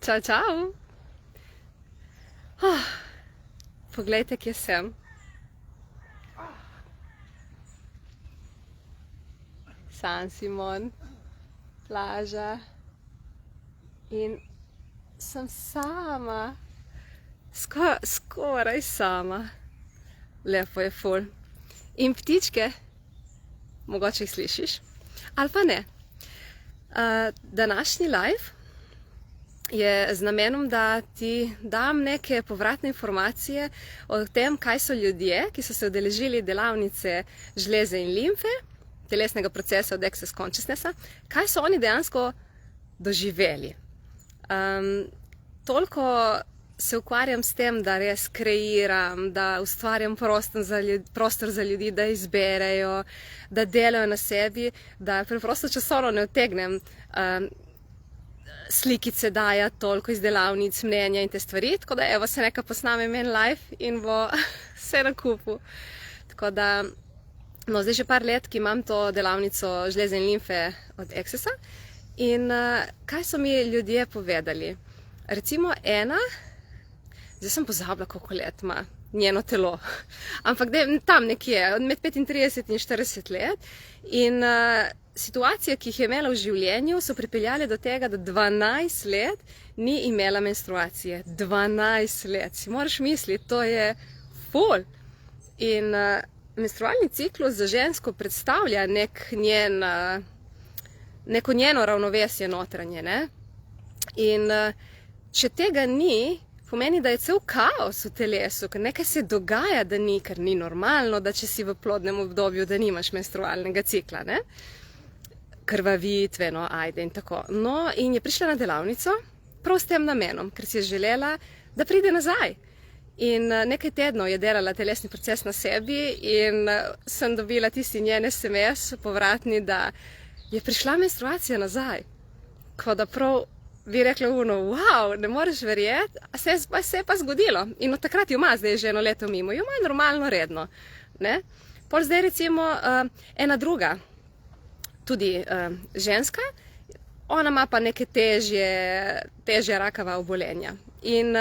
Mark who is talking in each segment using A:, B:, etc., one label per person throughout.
A: Čau, čau. Poglejte, kje sem. San Simon, plaža in sem sama, skoraj sama. Lepo je ful. In ptičke, mogoče jih slišiš, ali pa ne. Današnji live je z namenom, da ti dam neke povratne informacije o tem, kaj so ljudje, ki so se udeležili delavnice žleze in limfe, telesnega procesa od Access Consciousnessa, kaj so oni dejansko doživeli. Toliko se ukvarjam s tem, da res kreiram, da ustvarjam prostor za ljudi, da izberejo, da delajo na sebi, da preprosto časovno ne utegnem slikice dajati toliko iz delavnic, mnenja in te stvari, tako da evo se nekaj posnamem en live in bo vse na kupu. Tako da, no, zdaj že par let, ki imam to delavnico žleze in limfe od Accessa in kaj so mi ljudje povedali? Recimo ena, zdaj sem pozabila, koliko let ima njeno telo, ampak tam nekje, med 35 in 40 let in situacije, ki jih je imela v življenju, so pripeljale do tega, da 12 let ni imela menstruacije. 12 let, si moraš misliti, to je ful. In menstrualni ciklus za žensko predstavlja neko njeno ravnovesje notranje, ne? In če tega ni, pomeni, da je cel kaos v telesu, ker nekaj se dogaja, da ni, ker ni normalno, da če si v plodnem obdobju, da nimaš menstrualnega cikla, ne? Krvavitve, no, ajde in tako. No, in je prišla na delavnico prav s tem namenom, ker si je želela, da pride nazaj. In nekaj tednov je delala telesni proces na sebi in sem dobila tisti njen SMS povratni, da je prišla menstruacija nazaj. Ko da prav bi rekla wow, ne moreš verjeti, a se je pa zgodilo. In od takrat jo ima, zdaj je že eno leto mimo, jo ima normalno, redno. Ne? Pol zdaj recimo ena druga, tudi ženska, ona ima pa neke težje rakava obolenja. In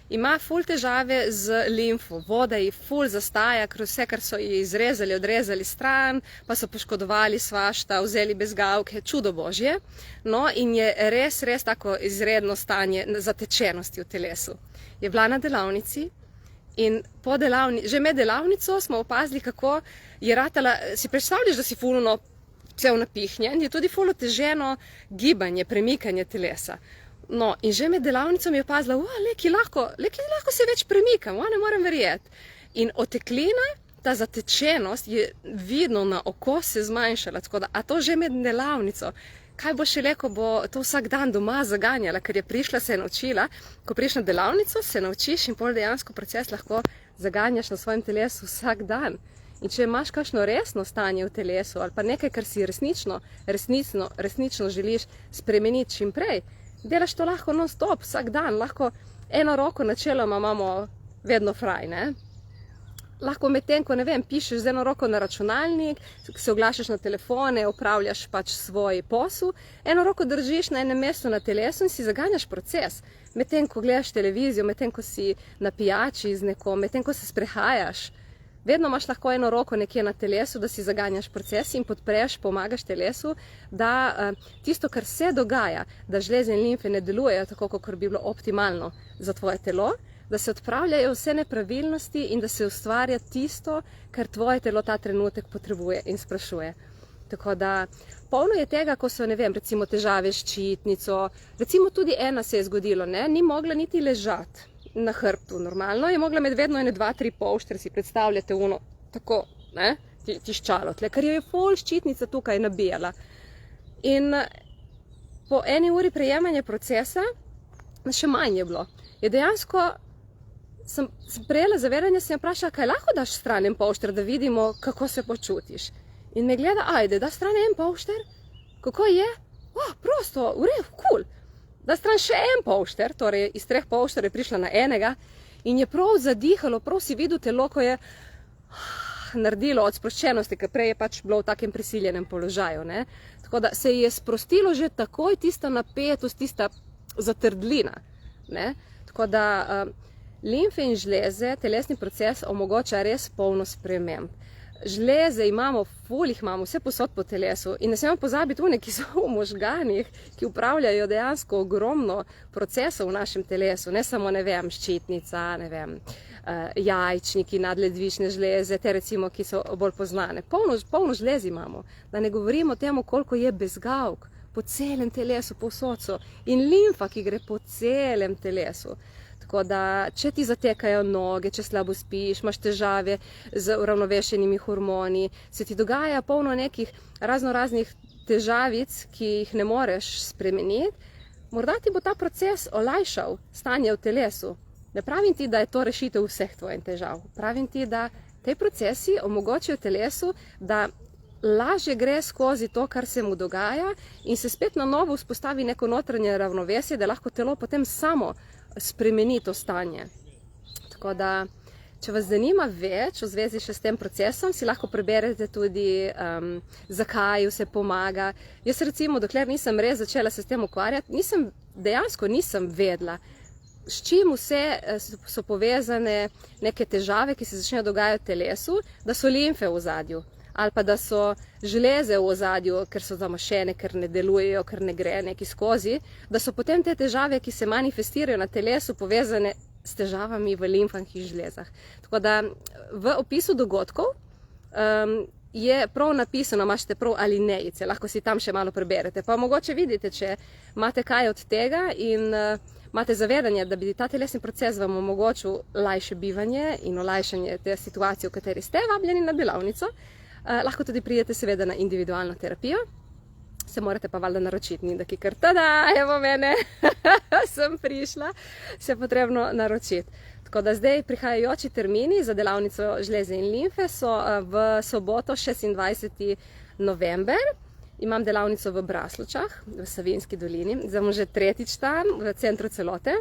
A: ima ful težave z limfo, voda ji ful zastaja, ker vse, kar so ji izrezali, odrezali stran, pa so poškodovali svašta, vzeli bezgavke, čudo božje. No, in je res tako izredno stanje zatečenosti v telesu. Je bila na delavnici in že med delavnico smo opazili, kako je ratala, si predstavljaš, da si fulno cel napihnjen, je tudi ful oteženo gibanje, premikanje telesa. No, in že med delavnicom je opazila, ki lahko se več premikam, ne morem verjeti. In oteklina, ta zatečenost je vidno na oko se zmanjšala, tako da, a to že med delavnico. Kaj bo šele, ko bo to vsak dan doma zaganjala, ker je prišla, se je naučila, ko priješ na delavnico, se naučiš in pol dejansko proces lahko zaganjaš na svojem telesu vsak dan. In če imaš kakšno resno stanje v telesu ali pa nekaj, kar si resnično želiš spremeniti čim prej, delaš to lahko non-stop, vsak dan, lahko eno roko načeloma imamo vedno fraj, ne? Lahko medtem, ko ne vem, pišeš z eno roko na računalnik, se oglašaš na telefone, opravljaš pač svoj posel, eno roko držiš na enem mestu na telesu in si zaganjaš proces. Medtem, ko gledaš televizijo, medtem, ko si na pijači z nekom, medtem, ko se sprehajaš, vedno imaš lahko eno roko nekje na telesu, da si zaganjaš proces in podpreš, pomagaš telesu, da tisto, kar se dogaja, da žleze in limfe ne delujejo tako, kot bi bilo optimalno za tvoje telo, da se odpravljajo vse nepravilnosti in da se ustvarja tisto, kar tvoje telo ta trenutek potrebuje in sprašuje. Tako da polno je tega, ko so, ne vem, recimo težave s ščitnico, recimo tudi ena se je zgodilo, ne, ni mogla niti ležati na hrbtu, normalno, je mogla med vedno 2-3 polštre, si predstavljate tako, ne, tiščalo tle, ker jo je ful ščitnica tukaj nabijala. In po 1 uri prejemanja procesa, še manj je bilo, je dejansko, sem prejela zavedanje, sem vprašala, kaj lahko daš stran en polšter, da vidimo, kako se počutiš. In me gleda, ajde, da stran en polšter, kako je? Prosto, v redu, cool. Da stran še en polšter, torej iz 3 polšter je prišla na enega in je prav zadihalo, prav si videl telo, ko je naredilo od sproščenosti, ker prej je pač bilo v takem prisiljenem položaju, ne. Tako da se je sprostilo že takoj tista napetost, tista zatrdlina. Ne? Tako da limfe in žleze, telesni proces omogoča res polno sprememb. Žleze imamo, ful jih imamo, vse posod po telesu in ne smemo pozabiti one, ki so v možganih, ki upravljajo dejansko ogromno procesov v našem telesu, ne samo, ne vem, ščitnica, ne vem, jajčniki, nadledvične žleze, te recimo, ki so bolj poznane. Polno žlez imamo, da ne govorimo o tem, koliko je bezgavk po celem telesu, povsod so, in limfa, ki gre po celem telesu. Tako da, če ti zatekajo noge, če slabo spiš, imaš težave z uravnovešenimi hormoni, se ti dogaja polno nekih raznoraznih težavic, ki jih ne moreš spremeniti, morda ti bo ta proces olajšal stanje v telesu. Ne pravim ti, da je to rešitev vseh tvojih težav. Pravim ti, da te procesi omogočijo telesu, da lažje gre skozi to, kar se mu dogaja in se spet na novo vzpostavi neko notranje ravnovesje, da lahko telo potem samo spremeni to stanje. Tako da, če vas zanima več v zvezi še s tem procesom, si lahko preberete tudi, zakaj vse pomaga. Jaz recimo, dokler nisem res začela se s tem ukvarjati, dejansko nisem vedela, s čim vse so povezane neke težave, ki se začnejo dogajati v telesu, da so limfe v ozadju. Ali pa da so žleze v ozadju, ker so zamašene, ker ne delujejo, ker ne gre neki skozi, da so potem te težave, ki se manifestirajo na telesu, povezane s težavami v limfah in žlezah. Tako da v opisu dogodkov je prav napisano, imate prav alinejice, lahko si tam še malo preberete. Pa mogoče vidite, če imate kaj od tega in imate zavedanje, da bi ta telesni proces vam omogočil lajše bivanje in olajšanje te situacije, v kateri ste vabljeni na delavnico. Lahko tudi pridete seveda na individualno terapijo, se morate pa valjda naročiti, ni da ki kar tada, evo mene, sem prišla, se je potrebno naročiti. Tako da zdaj prihajajoči termini za delavnico žleze in limfe so v soboto 26. november. Imam delavnico v Braslovčah, v Savinjski dolini, zdaj bom že tretjič tam, v centru Celote,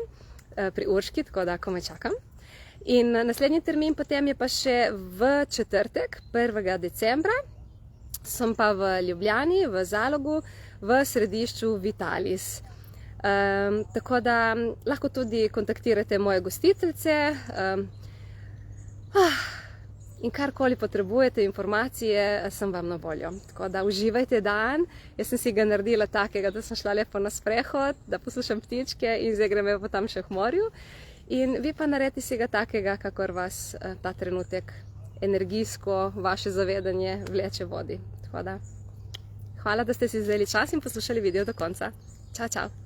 A: pri Urški, tako da komaj čakam. In naslednji termin potem je pa še v četrtek, 1. decembra, sem pa v Ljubljani, v Zalogu, v središču Vitalis. Tako da lahko tudi kontaktirate moje gostiteljice in karkoli potrebujete, informacije, sem vam na voljo. Tako da uživajte dan, jaz sem si ga naredila takega, da sem šla lepo na sprehod, da poslušam ptičke in zdaj grem pa tam še k morju. In vi pa naredite si ga takega, kakor vas ta trenutek energijsko, vaše zavedanje vleče vodi. Tako da, hvala, da ste si vzeli čas in poslušali video do konca. Čau, čau!